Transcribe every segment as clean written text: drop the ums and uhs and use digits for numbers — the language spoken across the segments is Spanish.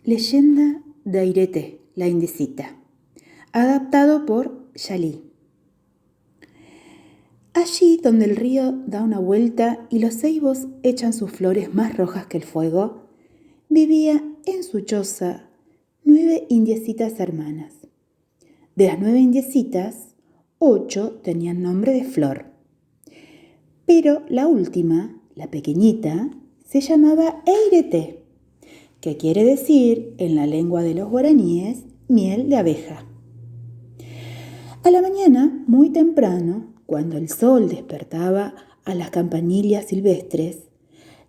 Leyenda de Airete, la indecita. Adaptado por Yalí. Allí donde el río da una vuelta y los ceibos echan sus flores más rojas que el fuego, vivía en su choza 9 indiecitas hermanas. De las 9 indiecitas, 8 tenían nombre de flor. Pero la última, la pequeñita, se llamaba Airete, que quiere decir, en la lengua de los guaraníes, miel de abeja. A la mañana, muy temprano, cuando el sol despertaba a las campanillas silvestres,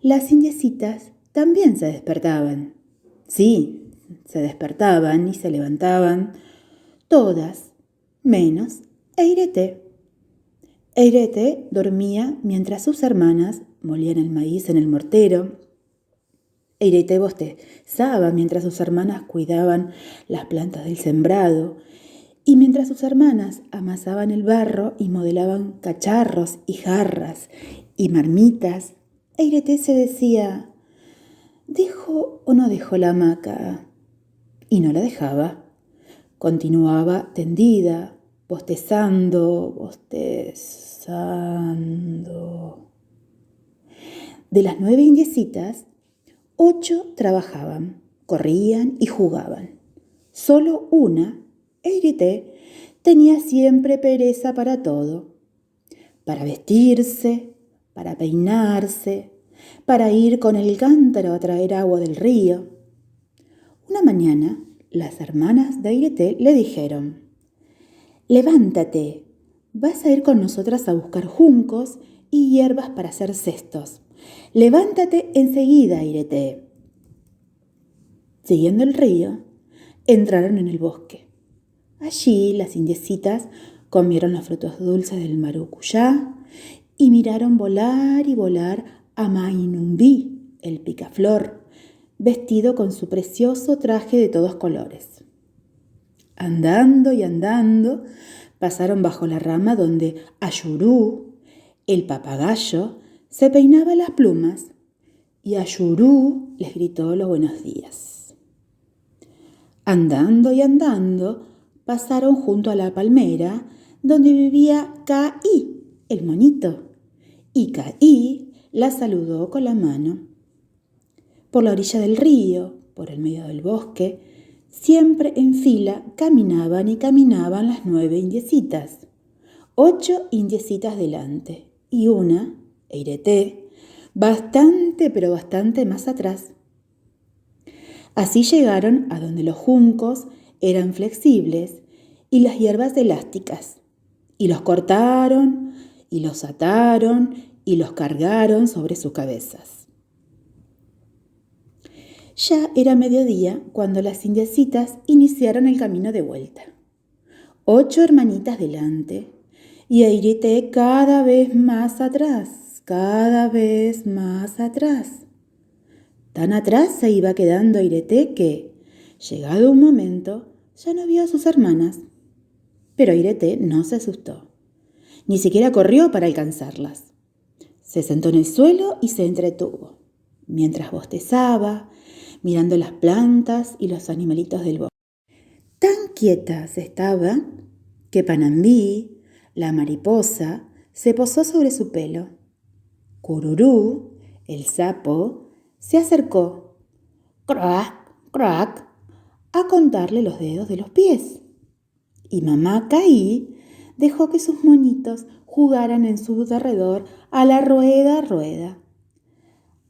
las indiecitas también se despertaban. Sí, se despertaban y se levantaban, todas, menos Airete. Airete dormía mientras sus hermanas molían el maíz en el mortero. Airete bostezaba mientras sus hermanas cuidaban las plantas del sembrado, y mientras sus hermanas amasaban el barro y modelaban cacharros y jarras y marmitas, Airete se decía: ¿dejo o no dejo la hamaca? Y no la dejaba. Continuaba tendida, bostezando. De las 9 indiecitas, 8 trabajaban, corrían y jugaban. Solo una, Airete, tenía siempre pereza para todo. Para vestirse, para peinarse, para ir con el cántaro a traer agua del río. Una mañana, las hermanas de Airete le dijeron: «Levántate, vas a ir con nosotras a buscar juncos y hierbas para hacer cestos. Levántate enseguida, Airete». Siguiendo el río, entraron en el bosque. Allí las indiecitas comieron los frutos dulces del maracuyá y miraron volar y volar a Mainumbí, el picaflor, vestido con su precioso traje de todos colores. Andando y andando, pasaron bajo la rama donde Ayurú, el papagayo, se peinaba las plumas, y Ayurú les gritó los buenos días. Andando y andando, pasaron junto a la palmera donde vivía Caí, el monito, y Caí la saludó con la mano. Por la orilla del río, por el medio del bosque, siempre en fila caminaban y caminaban las 9 indiecitas. 8 indiecitas delante y una, Airete, bastante pero bastante más atrás. Así llegaron a donde los juncos eran flexibles y las hierbas elásticas, y los cortaron, y los ataron, y los cargaron sobre sus cabezas. Ya era mediodía cuando las indiecitas iniciaron el camino de vuelta. 8 hermanitas delante, y Airete cada vez más atrás, cada vez más atrás. Tan atrás se iba quedando Airete que, llegado un momento, ya no vio a sus hermanas. Pero Airete no se asustó, ni siquiera corrió para alcanzarlas. Se sentó en el suelo y se entretuvo, mientras bostezaba, mirando las plantas y los animalitos del bosque. Tan quieta estaba que Panambí, la mariposa, se posó sobre su pelo. Cururú, el sapo, se acercó, crac, crac, a contarle los dedos de los pies. Y mamá Caí dejó que sus monitos jugaran en su derredor a la rueda, rueda.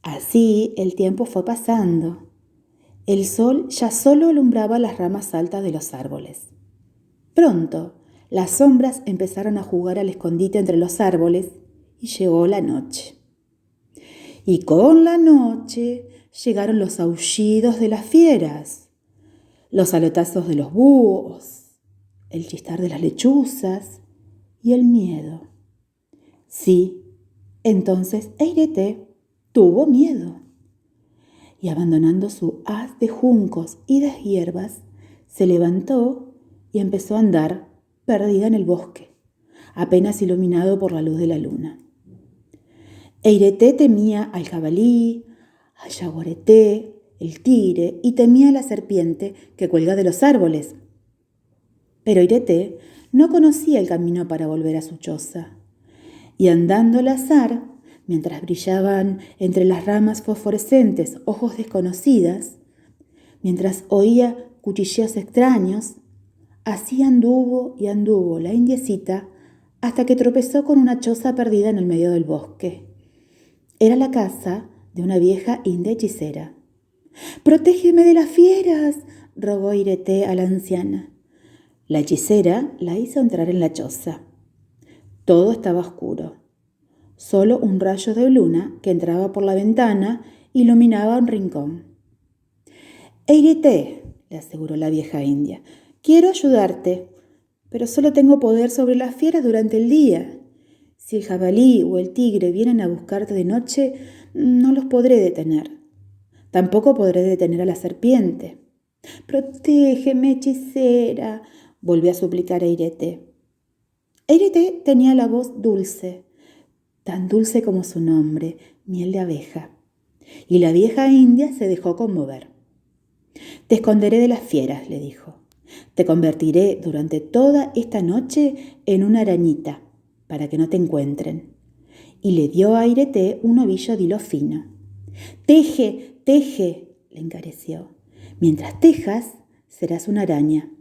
Así el tiempo fue pasando. El sol ya solo alumbraba las ramas altas de los árboles. Pronto, las sombras empezaron a jugar al escondite entre los árboles y llegó la noche. Y con la noche llegaron los aullidos de las fieras, los alotazos de los búhos, el chistar de las lechuzas y el miedo. Sí, entonces Airete tuvo miedo. Y abandonando su haz de juncos y de hierbas, se levantó y empezó a andar perdida en el bosque, apenas iluminado por la luz de la luna. Airete temía al jabalí, al yaguareté el tigre y temía a la serpiente que cuelga de los árboles. Pero Irete no conocía el camino para volver a su choza, y andando al azar, mientras brillaban entre las ramas fosforescentes ojos desconocidas, mientras oía cuchicheos extraños, así anduvo y anduvo la indiecita hasta que tropezó con una choza perdida en el medio del bosque. Era la casa de una vieja india hechicera. «¡Protégeme de las fieras!», rogó Irete a la anciana. La hechicera la hizo entrar en la choza. Todo estaba oscuro. Solo un rayo de luna que entraba por la ventana iluminaba un rincón. «Irete», le aseguró la vieja india, «quiero ayudarte, pero solo tengo poder sobre las fieras durante el día. Si el jabalí o el tigre vienen a buscarte de noche, no los podré detener. Tampoco podré detener a la serpiente». «Protégeme, hechicera», volvió a suplicar a Irete. Irete tenía la voz dulce, tan dulce como su nombre, miel de abeja, y la vieja india se dejó conmover. «Te esconderé de las fieras», le dijo. «Te convertiré durante toda esta noche en una arañita, para que no te encuentren». Y le dio a Irete un ovillo de hilo fino. «Teje, teje», le encareció. «Mientras tejas, serás una araña.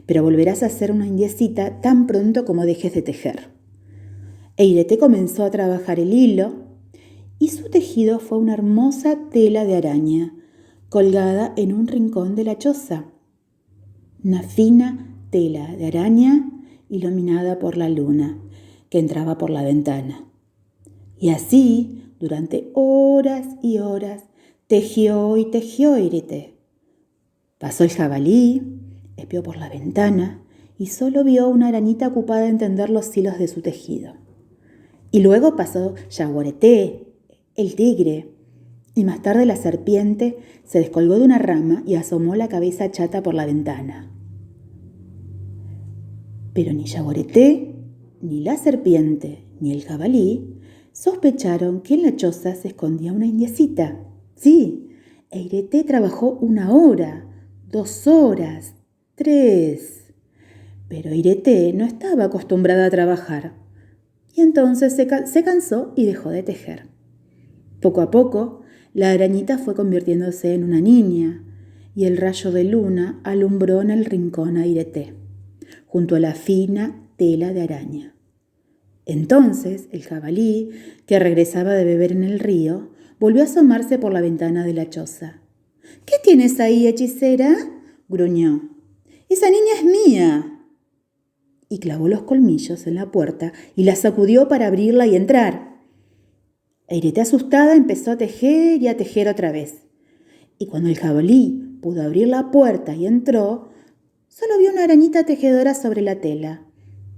Pero volverás a ser una indiecita tan pronto como dejes de tejer». E Irete comenzó a trabajar el hilo, y su tejido fue una hermosa tela de araña, colgada en un rincón de la choza. Una fina tela de araña iluminada por la luna que entraba por la ventana. Y así, durante horas y horas, tejió y tejió Irete. Pasó el jabalí, espió por la ventana y solo vio una arañita ocupada en tender los hilos de su tejido. Y luego pasó Yaguareté, el tigre, y más tarde la serpiente se descolgó de una rama y asomó la cabeza chata por la ventana. Pero ni Yaguareté, ni la serpiente, ni el jabalí sospecharon que en la choza se escondía una indiecita. Sí, e Irete trabajó 1 hora, 2 horas, 3. Pero Irete no estaba acostumbrada a trabajar, y entonces se cansó y dejó de tejer. Poco a poco, la arañita fue convirtiéndose en una niña, y el rayo de luna alumbró en el rincón a Irete, junto a la fina tela de araña. Entonces el jabalí, que regresaba de beber en el río, volvió a asomarse por la ventana de la choza. «¿Qué tienes ahí, hechicera?», gruñó. «Esa niña es mía». Y clavó los colmillos en la puerta y la sacudió para abrirla y entrar. Irete, asustada, empezó a tejer y a tejer otra vez. Y cuando el jabalí pudo abrir la puerta y entró, solo vio una arañita tejedora sobre la tela.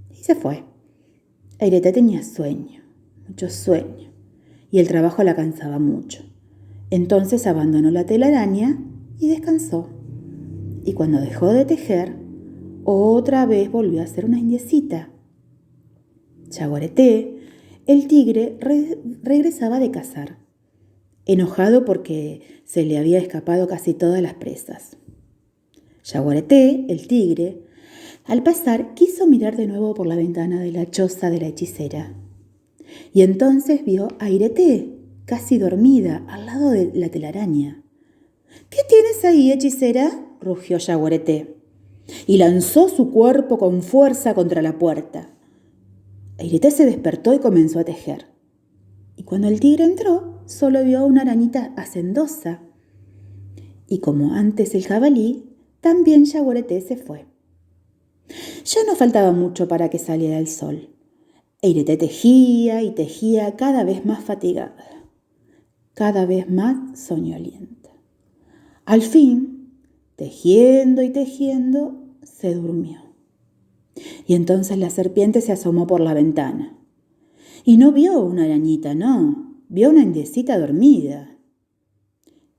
Y se fue. Irete tenía sueño, mucho sueño, y el trabajo la cansaba mucho. Entonces abandonó la telaraña y descansó. Y cuando dejó de tejer, otra vez volvió a ser una indiecita. Yaguareté, el tigre, regresaba de cazar, enojado porque se le había escapado casi todas las presas. Yaguareté, el tigre, al pasar quiso mirar de nuevo por la ventana de la choza de la hechicera. Y entonces vio a Irete, casi dormida, al lado de la telaraña. «¿Qué tienes ahí, hechicera?», rugió Yaguareté, y lanzó su cuerpo con fuerza contra la puerta. Irete se despertó y comenzó a tejer. Y cuando el tigre entró, solo vio una arañita hacendosa. Y como antes el jabalí, también Yaguareté se fue. Ya no faltaba mucho para que saliera el sol. Irete tejía y tejía, cada vez más fatigada, cada vez más soñolienta. Al fin, tejiendo y tejiendo, se durmió. Y entonces la serpiente se asomó por la ventana. Y no vio una arañita, no, vio una indiecita dormida.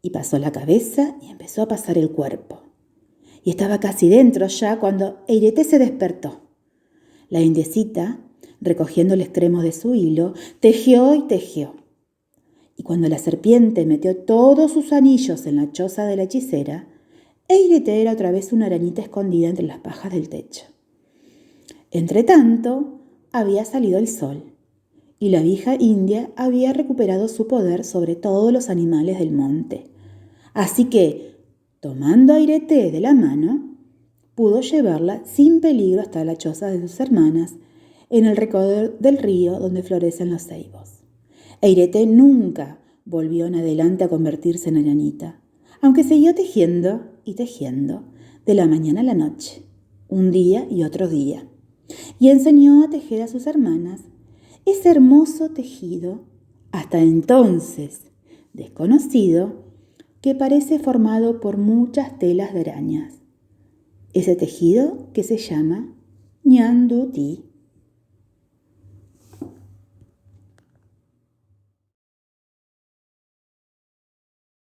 Y pasó la cabeza y empezó a pasar el cuerpo. Y estaba casi dentro ya cuando Irete se despertó. La indiecita, recogiendo el extremo de su hilo, tejió y tejió. Y cuando la serpiente metió todos sus anillos en la choza de la hechicera, Eirete era otra vez una arañita escondida entre las pajas del techo. Entretanto, había salido el sol, y la vieja india había recuperado su poder sobre todos los animales del monte. Así que, tomando a Eirete de la mano, pudo llevarla sin peligro hasta la choza de sus hermanas, en el recodo del río donde florecen los ceibos. Eirete nunca volvió en adelante a convertirse en arañita, aunque siguió tejiendo y tejiendo de la mañana a la noche, un día y otro día, y enseñó a tejer a sus hermanas ese hermoso tejido, hasta entonces desconocido, que parece formado por muchas telas de arañas. Ese tejido que se llama ñanduti.